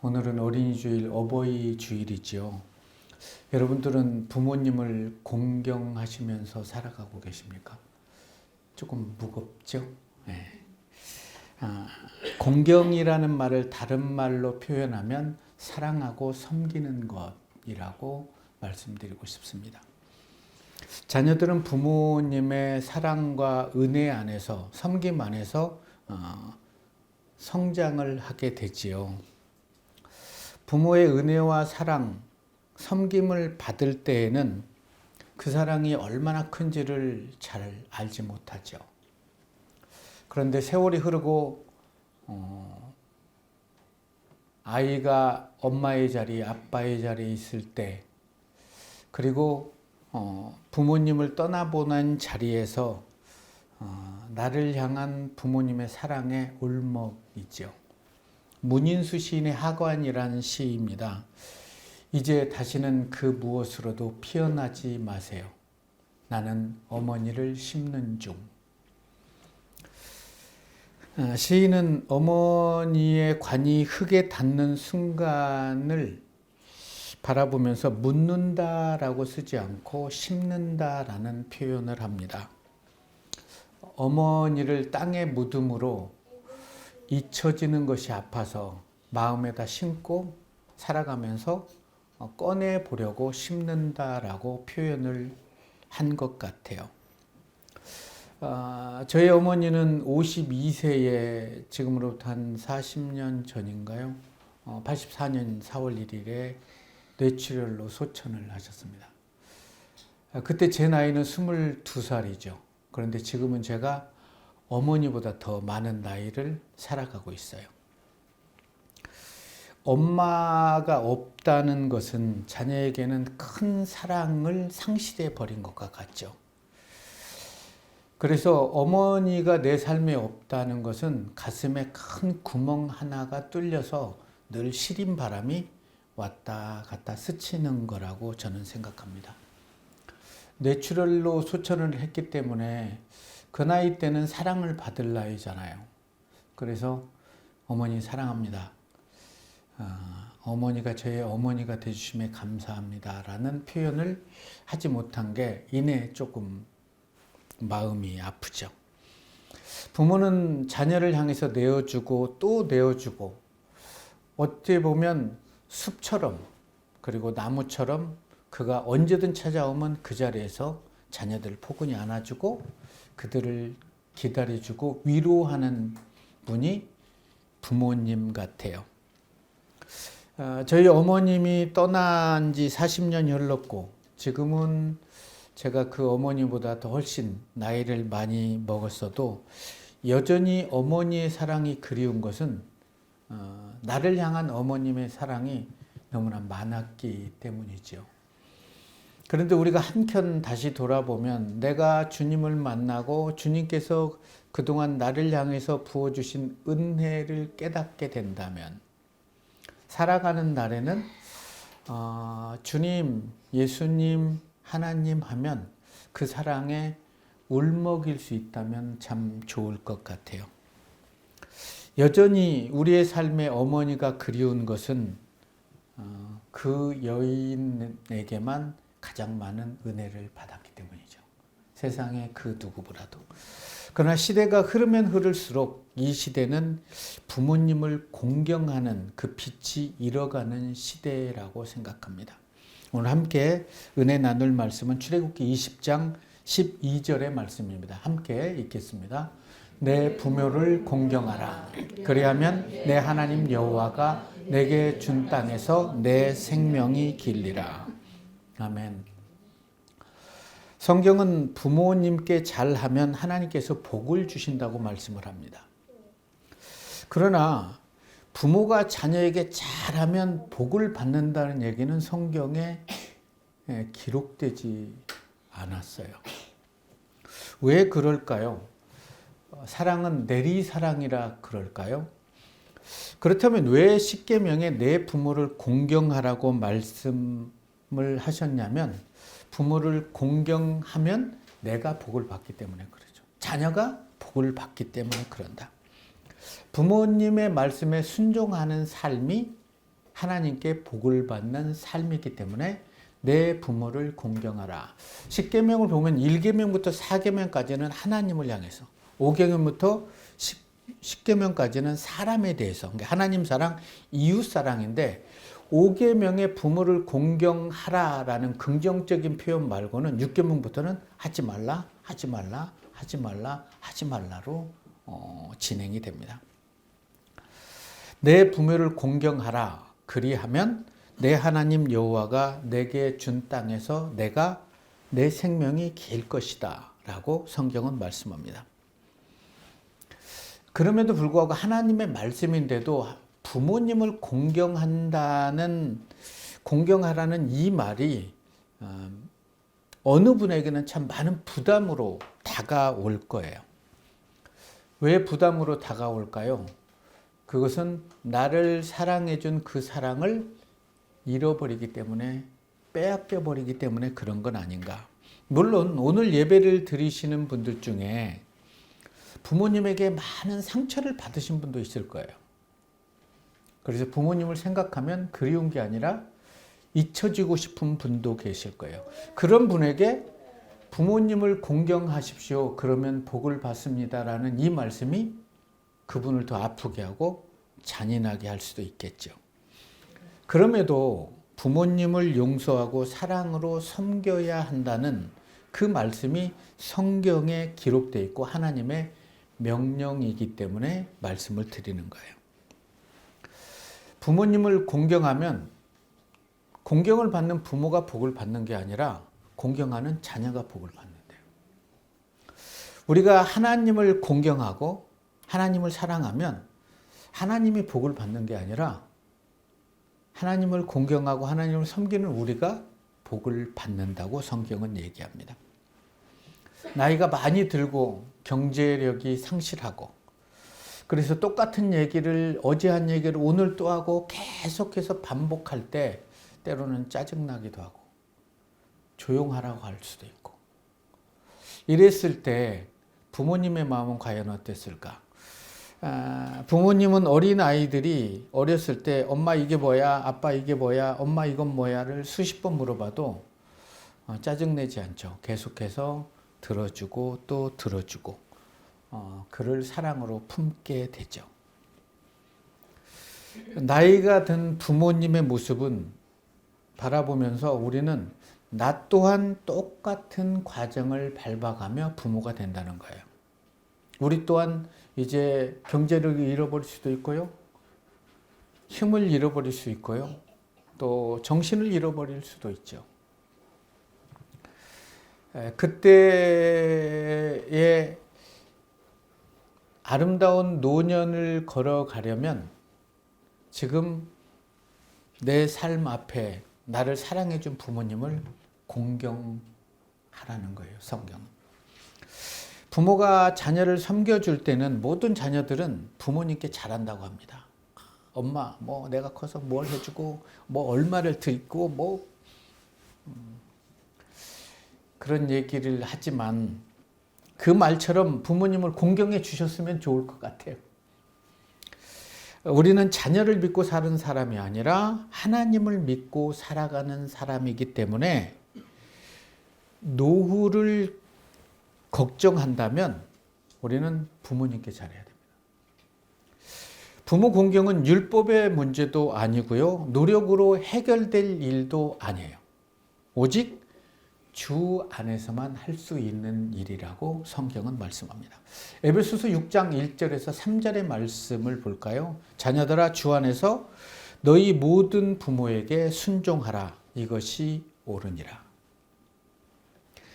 오늘은 어린이 주일, 어버이 주일이지요. 여러분들은 부모님을 공경하시면서 살아가고 계십니까? 조금 무겁죠? 네. 공경이라는 말을 다른 말로 표현하면 사랑하고 섬기는 것이라고 말씀드리고 싶습니다. 자녀들은 부모님의 사랑과 은혜 안에서, 섬김 안에서 성장을 하게 되지요. 부모의 은혜와 사랑, 섬김을 받을 때에는 그 사랑이 얼마나 큰지를 잘 알지 못하죠. 그런데 세월이 흐르고 아이가 엄마의 자리, 아빠의 자리에 있을 때, 그리고 부모님을 떠나보낸 자리에서 나를 향한 부모님의 사랑의 울먹이죠. 문인수 시인의 하관이라는 시입니다. 이제 다시는 그 무엇으로도 피어나지 마세요. 나는 어머니를 씹는 중. 시인은 어머니의 관이 흙에 닿는 순간을 바라보면서 묻는다라고 쓰지 않고 씹는다라는 표현을 합니다. 어머니를 땅에 묻음으로 잊혀지는 것이 아파서 마음에다 심고 살아가면서 꺼내보려고 씹는다라고 표현을 한 것 같아요. 저희 어머니는 52세에 지금으로부터 한 40년 전인가요? 84년 4월 1일에 뇌출혈로 소천을 하셨습니다. 그때 제 나이는 22살이죠. 그런데 지금은 제가 어머니보다 더 많은 나이를 살아가고 있어요. 엄마가 없다는 것은 자녀에게는 큰 사랑을 상실해 버린 것과 같죠. 그래서 어머니가 내 삶에 없다는 것은 가슴에 큰 구멍 하나가 뚫려서 늘 시린 바람이 왔다 갔다 스치는 거라고 저는 생각합니다. 뇌출혈로 소천을 했기 때문에 그 나이 때는 사랑을 받을 나이잖아요. 그래서 어머니 사랑합니다. 어머니가 저의 어머니가 되주심에 감사합니다 라는 표현을 하지 못한 게 이내 조금 마음이 아프죠. 부모는 자녀를 향해서 내어주고 또 내어주고, 어찌 보면 숲처럼 그리고 나무처럼 그가 언제든 찾아오면 그 자리에서 자녀들을 포근히 안아주고 그들을 기다려주고 위로하는 분이 부모님 같아요. 저희 어머님이 떠난 지 40년이 흘렀고 지금은 제가 그 어머니보다 더 훨씬 나이를 많이 먹었어도 여전히 어머니의 사랑이 그리운 것은 나를 향한 어머님의 사랑이 너무나 많았기 때문이죠. 그런데 우리가 한켠 다시 돌아보면 내가 주님을 만나고 주님께서 그동안 나를 향해서 부어주신 은혜를 깨닫게 된다면 살아가는 날에는 주님, 예수님, 하나님 하면 그 사랑에 울먹일 수 있다면 참 좋을 것 같아요. 여전히 우리의 삶에 어머니가 그리운 것은 그 여인에게만 가장 많은 은혜를 받았기 때문이죠. 세상의 그 누구보다도. 그러나 시대가 흐르면 흐를수록 이 시대는 부모님을 공경하는 그 빛이 잃어가는 시대라고 생각합니다. 오늘 함께 은혜 나눌 말씀은 출애굽기 20장 12절의 말씀입니다. 함께 읽겠습니다. 내 부모를 공경하라. 그리하면 내 하나님 여호와가 내게 준 땅에서 내 생명이 길리라. 아멘. 성경은 부모님께 잘하면 하나님께서 복을 주신다고 말씀을 합니다. 그러나 부모가 자녀에게 잘하면 복을 받는다는 얘기는 성경에 기록되지 않았어요. 왜 그럴까요? 사랑은 내리사랑이라 그럴까요? 그렇다면 왜 십계명에 내 부모를 공경하라고 말씀을 하셨냐면 부모를 공경하면 내가 복을 받기 때문에 그러죠. 자녀가 복을 받기 때문에 그런다. 부모님의 말씀에 순종하는 삶이 하나님께 복을 받는 삶이기 때문에 내 부모를 공경하라. 10계명을 보면 1계명부터 4계명까지는 하나님을 향해서, 5계명부터 10계명까지는 사람에 대해서, 그러니까 하나님 사랑, 이웃 사랑인데 5계명의 부모를 공경하라라는 긍정적인 표현 말고는 6계명부터는 하지 말라, 하지 말라, 하지 말라, 하지 말라로 진행이 됩니다. 내 부모를 공경하라. 그리하면 내 하나님 여호와가 내게 준 땅에서 내가 내 생명이 길 것이다 라고 성경은 말씀합니다. 그럼에도 불구하고 하나님의 말씀인데도 부모님을 공경하라는 이 말이 어느 분에게는 참 많은 부담으로 다가올 거예요. 왜 부담으로 다가올까요? 그것은 나를 사랑해준 그 사랑을 잃어버리기 때문에, 빼앗겨버리기 때문에 그런 건 아닌가. 물론 오늘 예배를 드리시는 분들 중에 부모님에게 많은 상처를 받으신 분도 있을 거예요. 그래서 부모님을 생각하면 그리운 게 아니라 잊혀지고 싶은 분도 계실 거예요. 그런 분에게 부모님을 공경하십시오. 그러면 복을 받습니다라는 이 말씀이 그분을 더 아프게 하고 잔인하게 할 수도 있겠죠. 그럼에도 부모님을 용서하고 사랑으로 섬겨야 한다는 그 말씀이 성경에 기록되어 있고 하나님의 명령이기 때문에 말씀을 드리는 거예요. 부모님을 공경하면 공경을 받는 부모가 복을 받는 게 아니라 공경하는 자녀가 복을 받는데요. 우리가 하나님을 공경하고 하나님을 사랑하면 하나님이 복을 받는 게 아니라 하나님을 공경하고 하나님을 섬기는 우리가 복을 받는다고 성경은 얘기합니다. 나이가 많이 들고 경제력이 상실하고 그래서 똑같은 얘기를 어제 한 얘기를 오늘 또 하고 계속해서 반복할 때 때로는 짜증나기도 하고 조용하라고 할 수도 있고 이랬을 때 부모님의 마음은 과연 어땠을까? 부모님은 어린 아이들이 어렸을 때 엄마 이게 뭐야? 아빠 이게 뭐야? 엄마 이건 뭐야?를 수십 번 물어봐도 짜증내지 않죠. 계속해서 들어주고 또 들어주고 그를 사랑으로 품게 되죠. 나이가 든 부모님의 모습은 바라보면서 우리는 나 또한 똑같은 과정을 밟아가며 부모가 된다는 거예요. 우리 또한 이제 경제력을 잃어버릴 수도 있고요. 힘을 잃어버릴 수 있고요. 또 정신을 잃어버릴 수도 있죠. 그때의 아름다운 노년을 걸어가려면 지금 내 삶 앞에 나를 사랑해준 부모님을 공경하라는 거예요, 성경은. 부모가 자녀를 섬겨줄 때는 모든 자녀들은 부모님께 잘한다고 합니다. 엄마, 뭐 내가 커서 뭘 해주고, 뭐 얼마를 드리고, 그런 얘기를 하지만 그 말처럼 부모님을 공경해 주셨으면 좋을 것 같아요. 우리는 자녀를 믿고 사는 사람이 아니라 하나님을 믿고 살아가는 사람이기 때문에 노후를 걱정한다면 우리는 부모님께 잘해야 됩니다. 부모 공경은 율법의 문제도 아니고요. 노력으로 해결될 일도 아니에요. 오직 주 안에서만 할 수 있는 일이라고 성경은 말씀합니다. 에베소서 6장 1절에서 3절의 말씀을 볼까요? 자녀들아 주 안에서 너희 모든 부모에게 순종하라. 이것이 옳으니라.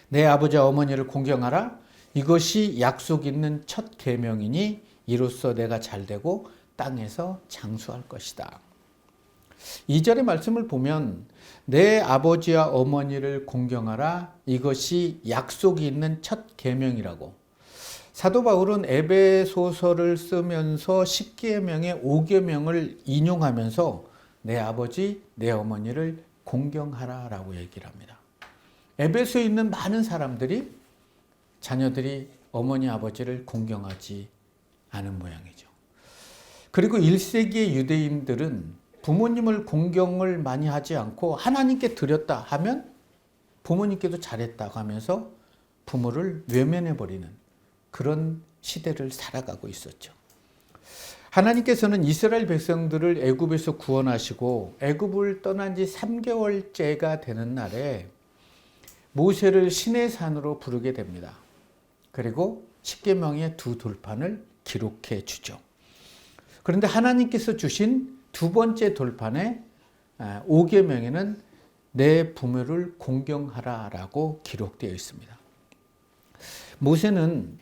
내 아버지와 어머니를 공경하라. 이것이 약속 있는 첫 계명이니 이로써 내가 잘되고 땅에서 장수할 것이다. 2절의 말씀을 보면 내 아버지와 어머니를 공경하라. 이것이 약속이 있는 첫 계명이라고. 사도 바울은 에베소서를 쓰면서 10계명의 5계명을 인용하면서 내 아버지, 내 어머니를 공경하라라고 얘기를 합니다. 에베소에 있는 많은 사람들이 자녀들이 어머니, 아버지를 공경하지 않은 모양이죠. 그리고 1세기의 유대인들은 부모님을 공경을 많이 하지 않고 하나님께 드렸다 하면 부모님께도 잘했다고 하면서 부모를 외면해버리는 그런 시대를 살아가고 있었죠. 하나님께서는 이스라엘 백성들을 애굽에서 구원하시고 애굽을 떠난 지 3개월째가 되는 날에 모세를 시내산으로 부르게 됩니다. 그리고 십계명의 두 돌판을 기록해 주죠. 그런데 하나님께서 주신 두 번째 돌판의 5계명에는 내 부모를 공경하라라고 기록되어 있습니다. 모세는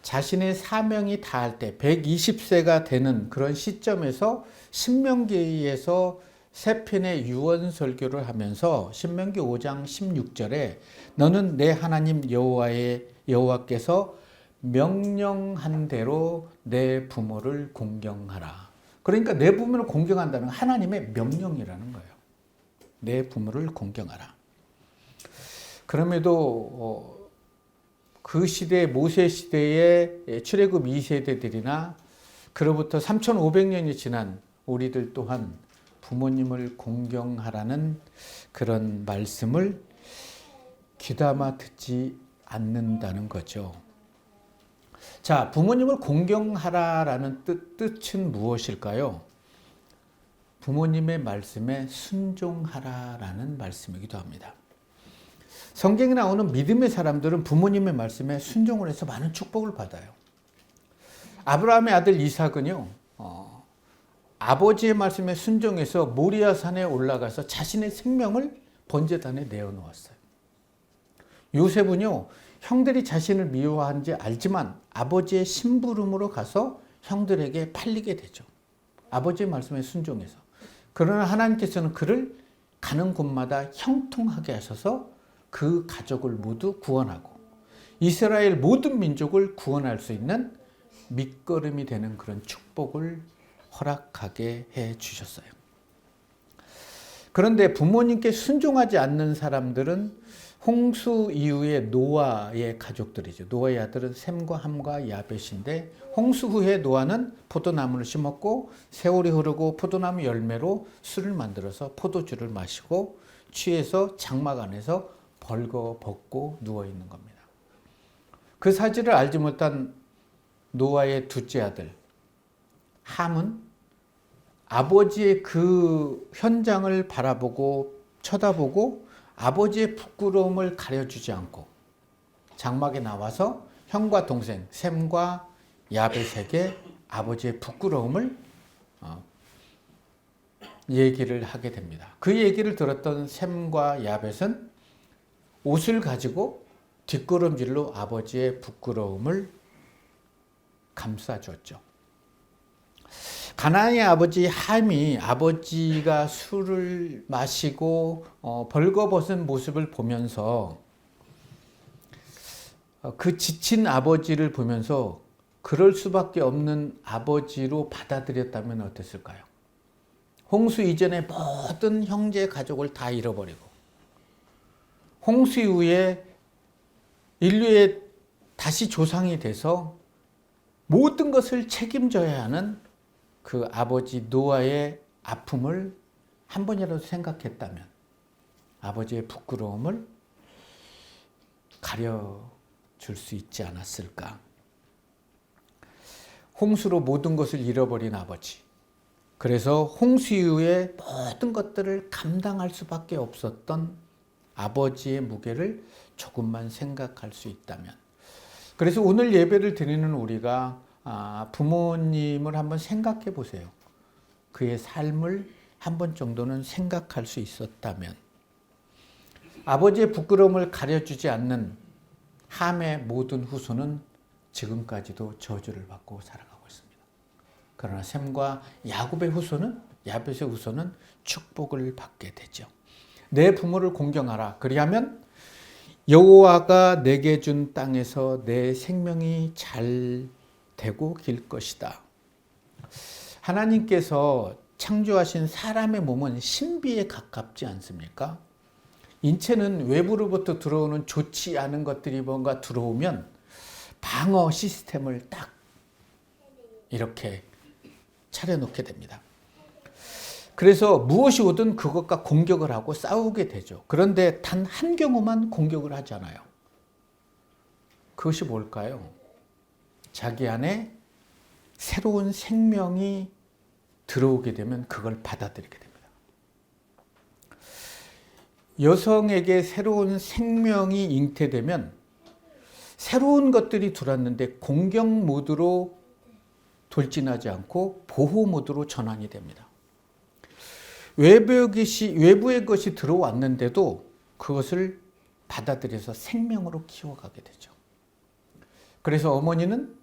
자신의 사명이 다할 때 120세가 되는 그런 시점에서 신명기에서 세 편의 유언 설교를 하면서 신명기 5장 16절에 너는 내 하나님 여호와께서 명령한 대로 내 부모를 공경하라. 그러니까 내 부모를 공경한다는 건 하나님의 명령이라는 거예요. 내 부모를 공경하라. 그럼에도 그 시대 모세 시대의 출애굽 2세대들이나 그로부터 3,500년이 지난 우리들 또한 부모님을 공경하라는 그런 말씀을 귀담아 듣지 않는다는 거죠. 자, 부모님을 공경하라라는 뜻은 무엇일까요? 부모님의 말씀에 순종하라라는 말씀이기도 합니다. 성경에 나오는 믿음의 사람들은 부모님의 말씀에 순종을 해서 많은 축복을 받아요. 아브라함의 아들 이삭은요, 아버지의 말씀에 순종해서 모리아산에 올라가서 자신의 생명을 번제단에 내어놓았어요. 요셉은요, 형들이 자신을 미워하는지 알지만 아버지의 심부름으로 가서 형들에게 팔리게 되죠. 아버지의 말씀에 순종해서. 그러나 하나님께서는 그를 가는 곳마다 형통하게 하셔서 그 가족을 모두 구원하고 이스라엘 모든 민족을 구원할 수 있는 밑거름이 되는 그런 축복을 허락하게 해 주셨어요. 그런데 부모님께 순종하지 않는 사람들은 홍수 이후에 노아의 가족들이죠. 노아의 아들은 셈과 함과 야벳인데 홍수 후에 노아는 포도나무를 심었고 세월이 흐르고 포도나무 열매로 술을 만들어서 포도주를 마시고 취해서 장막 안에서 벌거벗고 누워있는 겁니다. 그 사실을 알지 못한 노아의 둘째 아들 함은 아버지의 그 현장을 바라보고 쳐다보고 아버지의 부끄러움을 가려주지 않고 장막에 나와서 형과 동생 셈과 야벳에게 아버지의 부끄러움을 얘기를 하게 됩니다. 그 얘기를 들었던 셈과 야벳은 옷을 가지고 뒷걸음질로 아버지의 부끄러움을 감싸줬죠. 가나안의 아버지 함이 아버지가 술을 마시고 벌거벗은 모습을 보면서 그 지친 아버지를 보면서 그럴 수밖에 없는 아버지로 받아들였다면 어땠을까요? 홍수 이전에 모든 형제 가족을 다 잃어버리고 홍수 이후에 인류의 다시 조상이 돼서 모든 것을 책임져야 하는 그 아버지 노아의 아픔을 한 번이라도 생각했다면 아버지의 부끄러움을 가려줄 수 있지 않았을까? 홍수로 모든 것을 잃어버린 아버지. 그래서 홍수 이후에 모든 것들을 감당할 수밖에 없었던 아버지의 무게를 조금만 생각할 수 있다면. 그래서 오늘 예배를 드리는 우리가 부모님을 한번 생각해 보세요. 그의 삶을 한 번 정도는 생각할 수 있었다면. 아버지의 부끄러움을 가려주지 않는 함의 모든 후손은 지금까지도 저주를 받고 살아가고 있습니다. 그러나 셈과 야곱의 후손은 야벳의 후손은 축복을 받게 되죠. 내 부모를 공경하라. 그리하면 여호와가 내게 준 땅에서 내 생명이 잘 되고 길 것이다. 하나님께서 창조하신 사람의 몸은 신비에 가깝지 않습니까? 인체는 외부로부터 들어오는 좋지 않은 것들이 뭔가 들어오면 방어 시스템을 딱 이렇게 차려놓게 됩니다. 그래서 무엇이 오든 그것과 공격을 하고 싸우게 되죠. 그런데 단 한 경우만 공격을 하잖아요. 그것이 뭘까요? 자기 안에 새로운 생명이 들어오게 되면 그걸 받아들이게 됩니다. 여성에게 새로운 생명이 잉태되면 새로운 것들이 들어왔는데 공격 모드로 돌진하지 않고 보호 모드로 전환이 됩니다. 외부의 것이 들어왔는데도 그것을 받아들여서 생명으로 키워가게 되죠. 그래서 어머니는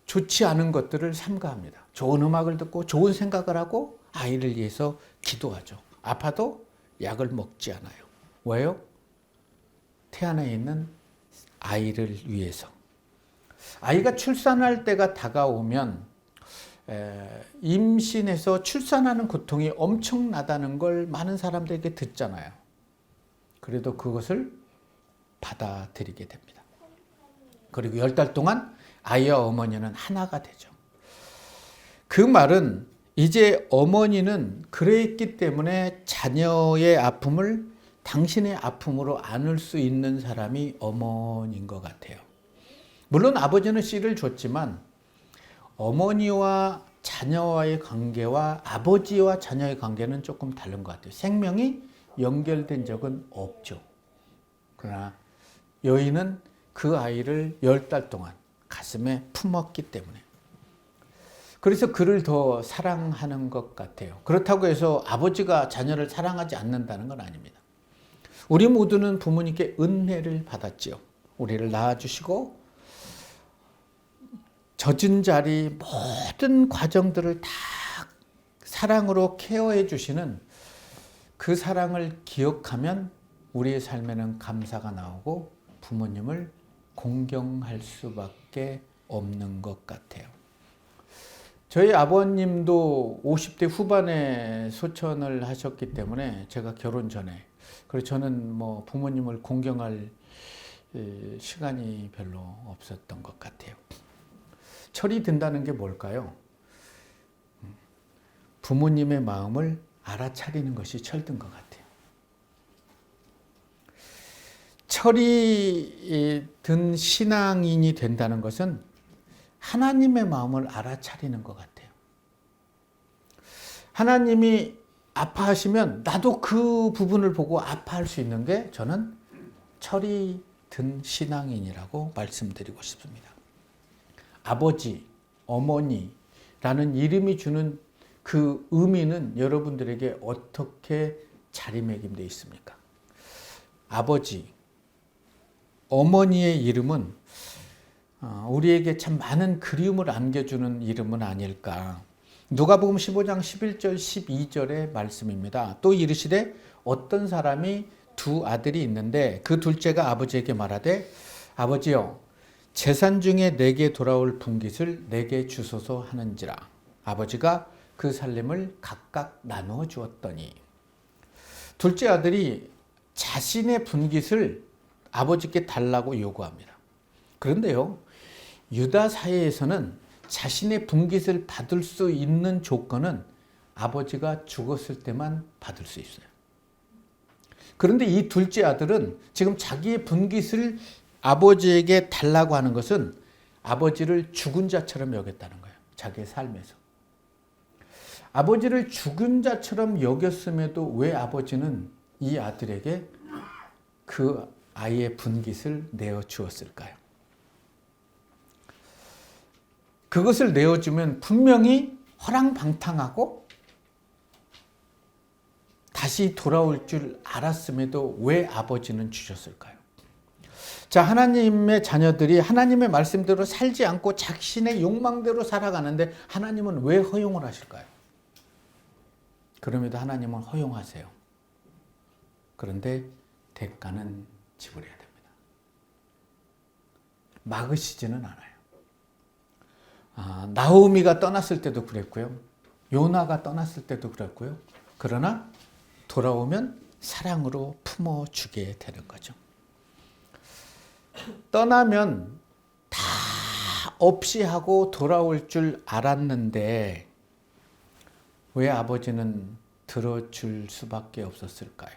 좋지 않은 것들을 삼가합니다. 좋은 음악을 듣고 좋은 생각을 하고 아이를 위해서 기도하죠. 아파도 약을 먹지 않아요. 왜요? 태안에 있는 아이를 위해서. 아이가 출산할 때가 다가오면 임신해서 출산하는 고통이 엄청나다는 걸 많은 사람들에게 듣잖아요. 그래도 그것을 받아들이게 됩니다. 그리고 10달 동안 아이와 어머니는 하나가 되죠. 그 말은 이제 어머니는 그랬기 때문에 자녀의 아픔을 당신의 아픔으로 안을 수 있는 사람이 어머니인 것 같아요. 물론 아버지는 씨를 줬지만 어머니와 자녀와의 관계와 아버지와 자녀의 관계는 조금 다른 것 같아요. 생명이 연결된 적은 없죠. 그러나 여인은 그 아이를 10달 동안 가슴에 품었기 때문에 그래서 그를 더 사랑하는 것 같아요. 그렇다고 해서 아버지가 자녀를 사랑하지 않는다는 건 아닙니다. 우리 모두는 부모님께 은혜를 받았지요. 우리를 낳아주시고 젖은 자리 모든 과정들을 다 사랑으로 케어해 주시는 그 사랑을 기억하면 우리의 삶에는 감사가 나오고 부모님을 공경할 수밖에 없는 것 같아요. 저희 아버님도 50대 후반에 소천을 하셨기 때문에 제가 결혼 전에 그래서 저는 부모님을 공경할 시간이 별로 없었던 것 같아요. 철이 든다는 게 뭘까요? 부모님의 마음을 알아차리는 것이 철든 것 같아요. 철이 든 신앙인이 된다는 것은 하나님의 마음을 알아차리는 것 같아요. 하나님이 아파하시면 나도 그 부분을 보고 아파할 수 있는 게 저는 철이 든 신앙인이라고 말씀드리고 싶습니다. 아버지, 어머니라는 이름이 주는 그 의미는 여러분들에게 어떻게 자리매김되어 있습니까? 아버지, 어머니의 이름은 우리에게 참 많은 그리움을 안겨주는 이름은 아닐까. 누가복음 15장 11절 12절의 말씀입니다. 또 이르시되 어떤 사람이 두 아들이 있는데 그 둘째가 아버지에게 말하되 아버지여 재산 중에 내게 돌아올 분깃을 내게 주소서 하는지라. 아버지가 그 살림을 각각 나누어 주었더니 둘째 아들이 자신의 분깃을 아버지께 달라고 요구합니다. 그런데요, 유다 사회에서는 자신의 분깃을 받을 수 있는 조건은 아버지가 죽었을 때만 받을 수 있어요. 그런데 이 둘째 아들은 지금 자기의 분깃을 아버지에게 달라고 하는 것은 아버지를 죽은 자처럼 여겼다는 거예요. 자기의 삶에서. 아버지를 죽은 자처럼 여겼음에도 왜 아버지는 이 아들에게 그 아이의 분깃을 내어 주었을까요? 그것을 내어주면 분명히 허랑방탕하고 다시 돌아올 줄 알았음에도 왜 아버지는 주셨을까요? 자, 하나님의 자녀들이 하나님의 말씀대로 살지 않고 자신의 욕망대로 살아가는데 하나님은 왜 허용을 하실까요? 그럼에도 하나님은 허용하세요. 그런데 대가는 지불해야 됩니다. 막으시지는 않아요. 나오미가 떠났을 때도 그랬고요. 요나가 떠났을 때도 그랬고요. 그러나 돌아오면 사랑으로 품어주게 되는 거죠. 떠나면 다 없이 하고 돌아올 줄 알았는데 왜 아버지는 들어줄 수밖에 없었을까요?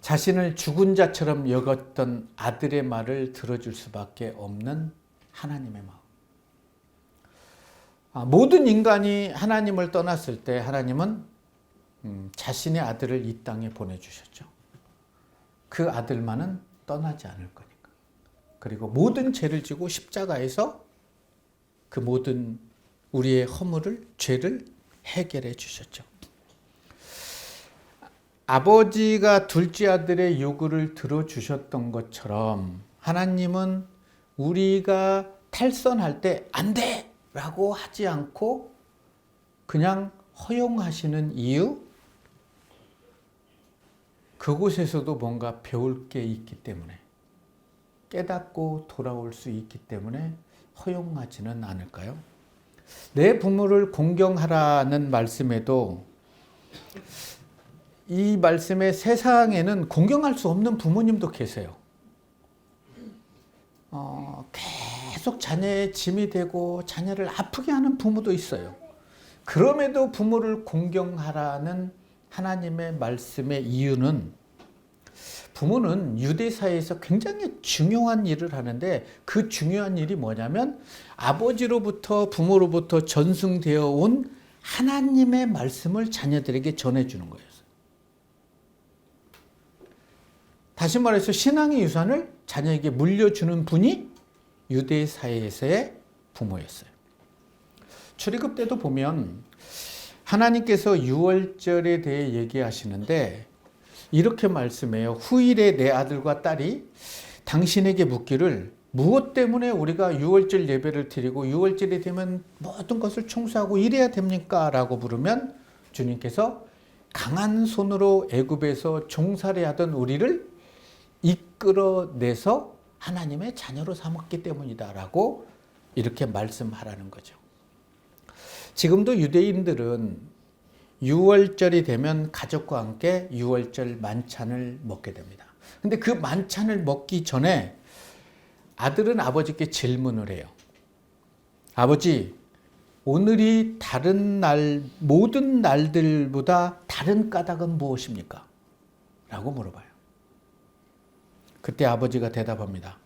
자신을 죽은 자처럼 여겼던 아들의 말을 들어줄 수밖에 없는 하나님의 마음. 모든 인간이 하나님을 떠났을 때 하나님은 자신의 아들을 이 땅에 보내주셨죠. 그 아들만은 떠나지 않을 거니까. 그리고 모든 죄를 지고 십자가에서 그 모든 우리의 허물을, 죄를 해결해 주셨죠. 아버지가 둘째 아들의 요구를 들어주셨던 것처럼 하나님은 우리가 탈선할 때 안 돼! 라고 하지 않고 그냥 허용하시는 이유? 그곳에서도 뭔가 배울 게 있기 때문에, 깨닫고 돌아올 수 있기 때문에 허용하지는 않을까요? 내 부모를 공경하라는 말씀에도 이 말씀에 세상에는 공경할 수 없는 부모님도 계세요. 계속 자녀의 짐이 되고 자녀를 아프게 하는 부모도 있어요. 그럼에도 부모를 공경하라는 하나님의 말씀의 이유는, 부모는 유대 사회에서 굉장히 중요한 일을 하는데 그 중요한 일이 뭐냐면 아버지로부터 부모로부터 전승되어 온 하나님의 말씀을 자녀들에게 전해주는 거예요. 다시 말해서 신앙의 유산을 자녀에게 물려주는 분이 유대 사회에서의 부모였어요. 출애굽 때도 보면 하나님께서 유월절에 대해 얘기하시는데 이렇게 말씀해요. 후일에 내 아들과 딸이 당신에게 묻기를 무엇 때문에 우리가 유월절 예배를 드리고 유월절이 되면 모든 것을 청소하고 이래야 됩니까? 라고 물으면 주님께서 강한 손으로 애굽에서 종살이하던 우리를 이끌어내서 하나님의 자녀로 삼았기 때문이다 라고 이렇게 말씀하라는 거죠. 지금도 유대인들은 유월절이 되면 가족과 함께 유월절 만찬을 먹게 됩니다. 근데 그 만찬을 먹기 전에 아들은 아버지께 질문을 해요. 아버지, 오늘이 다른 날, 모든 날들보다 다른 까닭은 무엇입니까? 라고 물어봐요. 그때 아버지가 대답합니다.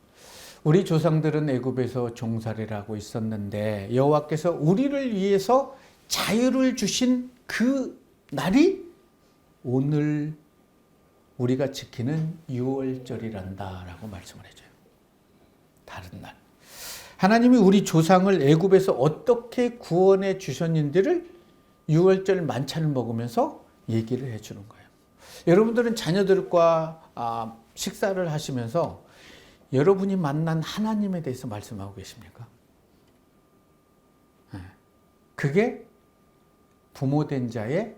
우리 조상들은 애굽에서 종살이를 하고 있었는데 여호와께서 우리를 위해서 자유를 주신 그 날이 오늘 우리가 지키는 유월절이란다 라고 말씀을 해줘요. 다른 날. 하나님이 우리 조상을 애굽에서 어떻게 구원해 주셨는지를 유월절 만찬을 먹으면서 얘기를 해주는 거예요. 여러분들은 자녀들과 식사를 하시면서 여러분이 만난 하나님에 대해서 말씀하고 계십니까? 그게 부모된 자의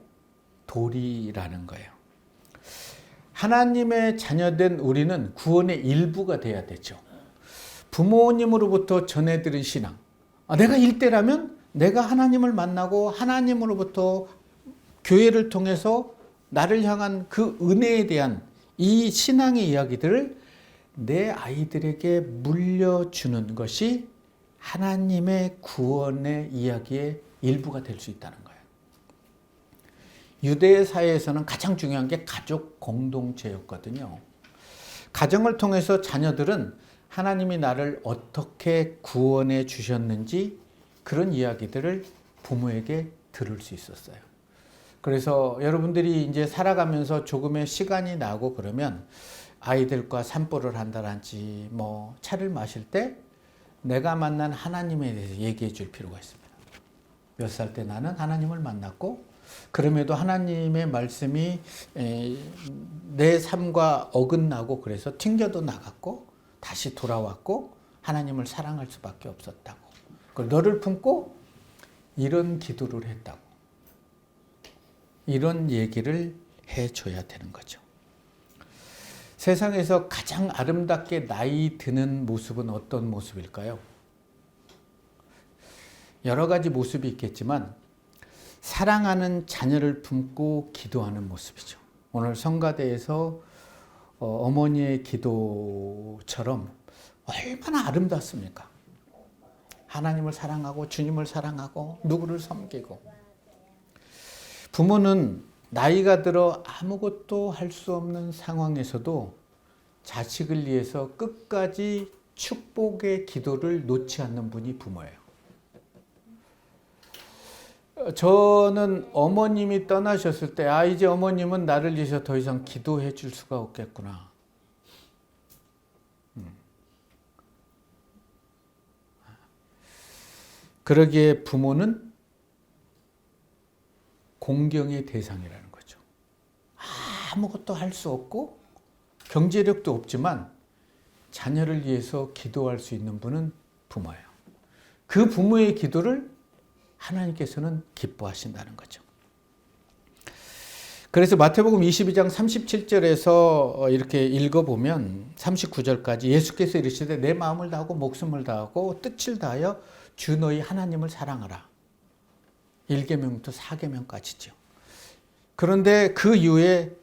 도리라는 거예요. 하나님의 자녀된 우리는 구원의 일부가 돼야 되죠. 부모님으로부터 전해들은 신앙. 내가 일대라면 내가 하나님을 만나고 하나님으로부터 교회를 통해서 나를 향한 그 은혜에 대한 이 신앙의 이야기들을 내 아이들에게 물려주는 것이 하나님의 구원의 이야기의 일부가 될 수 있다는 거예요. 유대 사회에서는 가장 중요한 게 가족 공동체였거든요. 가정을 통해서 자녀들은 하나님이 나를 어떻게 구원해 주셨는지 그런 이야기들을 부모에게 들을 수 있었어요. 그래서 여러분들이 이제 살아가면서 조금의 시간이 나고 그러면 아이들과 산보를 한다든지 뭐 차를 마실 때 내가 만난 하나님에 대해서 얘기해 줄 필요가 있습니다. 몇 살 때 나는 하나님을 만났고 그럼에도 하나님의 말씀이 내 삶과 어긋나고 그래서 튕겨도 나갔고 다시 돌아왔고 하나님을 사랑할 수밖에 없었다고. 그걸 너를 품고 이런 기도를 했다고. 이런 얘기를 해줘야 되는 거죠. 세상에서 가장 아름답게 나이 드는 모습은 어떤 모습일까요? 여러 가지 모습이 있겠지만 사랑하는 자녀를 품고 기도하는 모습이죠. 오늘 성가대에서 어머니의 기도처럼 얼마나 아름답습니까? 하나님을 사랑하고 주님을 사랑하고 누구를 섬기고. 부모는 나이가 들어 아무것도 할 수 없는 상황에서도 자식을 위해서 끝까지 축복의 기도를 놓지 않는 분이 부모예요. 저는 어머님이 떠나셨을 때 이제 어머님은 나를 위해서 더 이상 기도해 줄 수가 없겠구나. 그러기에 부모는 공경의 대상이라는 거죠. 아무것도 할 수 없고 경제력도 없지만 자녀를 위해서 기도할 수 있는 분은 부모예요. 그 부모의 기도를 하나님께서는 기뻐하신다는 거죠. 그래서 마태복음 22장 37절에서 이렇게 읽어보면 39절까지 예수께서 이르시되 내 마음을 다하고 목숨을 다하고 뜻을 다하여 주 너희 하나님을 사랑하라. 1계명부터 4계명까지죠. 그런데 그 이후에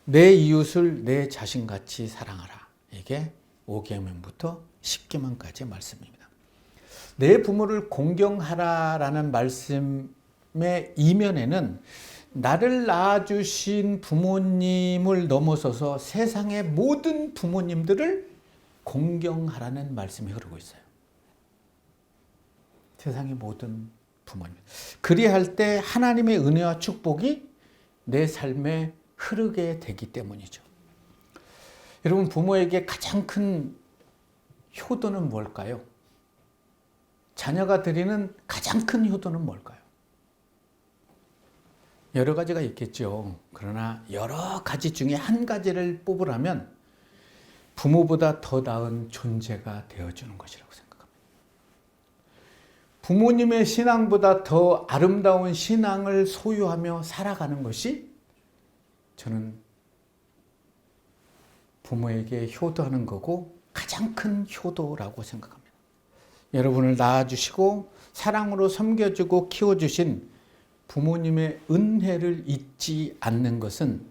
내 이웃을 내 자신같이 사랑하라. 이게 5계명부터 10계명까지의 말씀입니다. 내 부모를 공경하라라는 말씀의 이면에는 나를 낳아주신 부모님을 넘어서서 세상의 모든 부모님들을 공경하라는 말씀이 흐르고 있어요. 세상의 모든 부모님. 그리할 때 하나님의 은혜와 축복이 내 삶에 흐르게 되기 때문이죠. 여러분, 부모에게 가장 큰 효도는 뭘까요? 자녀가 드리는 가장 큰 효도는 뭘까요? 여러 가지가 있겠죠. 그러나 여러 가지 중에 한 가지를 뽑으라면 부모보다 더 나은 존재가 되어주는 것이라고 생각합니다. 부모님의 신앙보다 더 아름다운 신앙을 소유하며 살아가는 것이 저는 부모에게 효도하는 거고 가장 큰 효도라고 생각합니다. 여러분을 낳아주시고 사랑으로 섬겨주고 키워주신 부모님의 은혜를 잊지 않는 것은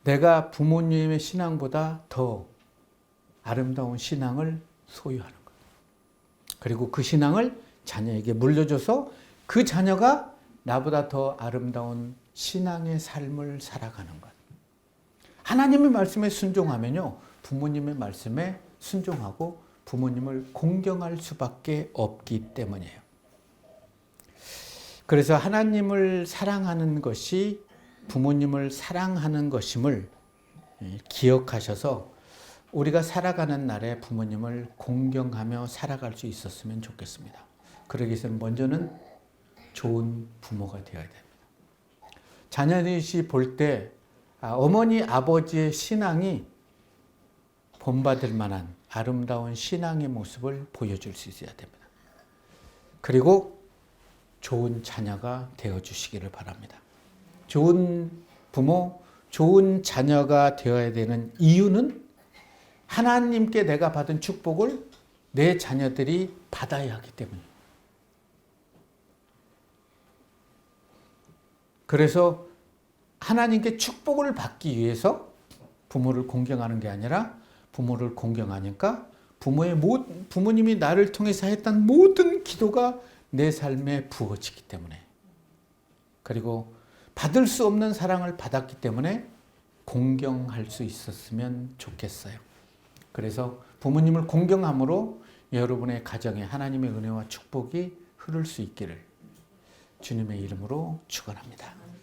내가 부모님의 신앙보다 더 아름다운 신앙을 소유하는 것. 그리고 그 신앙을 자녀에게 물려줘서 그 자녀가 나보다 더 아름다운 신앙의 삶을 살아가는 것. 하나님의 말씀에 순종하면요, 부모님의 말씀에 순종하고 부모님을 공경할 수밖에 없기 때문이에요. 그래서 하나님을 사랑하는 것이 부모님을 사랑하는 것임을 기억하셔서 우리가 살아가는 날에 부모님을 공경하며 살아갈 수 있었으면 좋겠습니다. 그러기 위해서는 먼저는 좋은 부모가 되어야 됩니다. 자녀들이 볼 때 어머니, 아버지의 신앙이 본받을 만한 아름다운 신앙의 모습을 보여줄 수 있어야 됩니다. 그리고 좋은 자녀가 되어주시기를 바랍니다. 좋은 부모, 좋은 자녀가 되어야 되는 이유는 하나님께 내가 받은 축복을 내 자녀들이 받아야 하기 때문입니다. 그래서 하나님께 축복을 받기 위해서 부모를 공경하는 게 아니라 부모를 공경하니까 부모님이 나를 통해서 했던 모든 기도가 내 삶에 부어지기 때문에, 그리고 받을 수 없는 사랑을 받았기 때문에 공경할 수 있었으면 좋겠어요. 그래서 부모님을 공경함으로 여러분의 가정에 하나님의 은혜와 축복이 흐를 수 있기를 주님의 이름으로 축원합니다.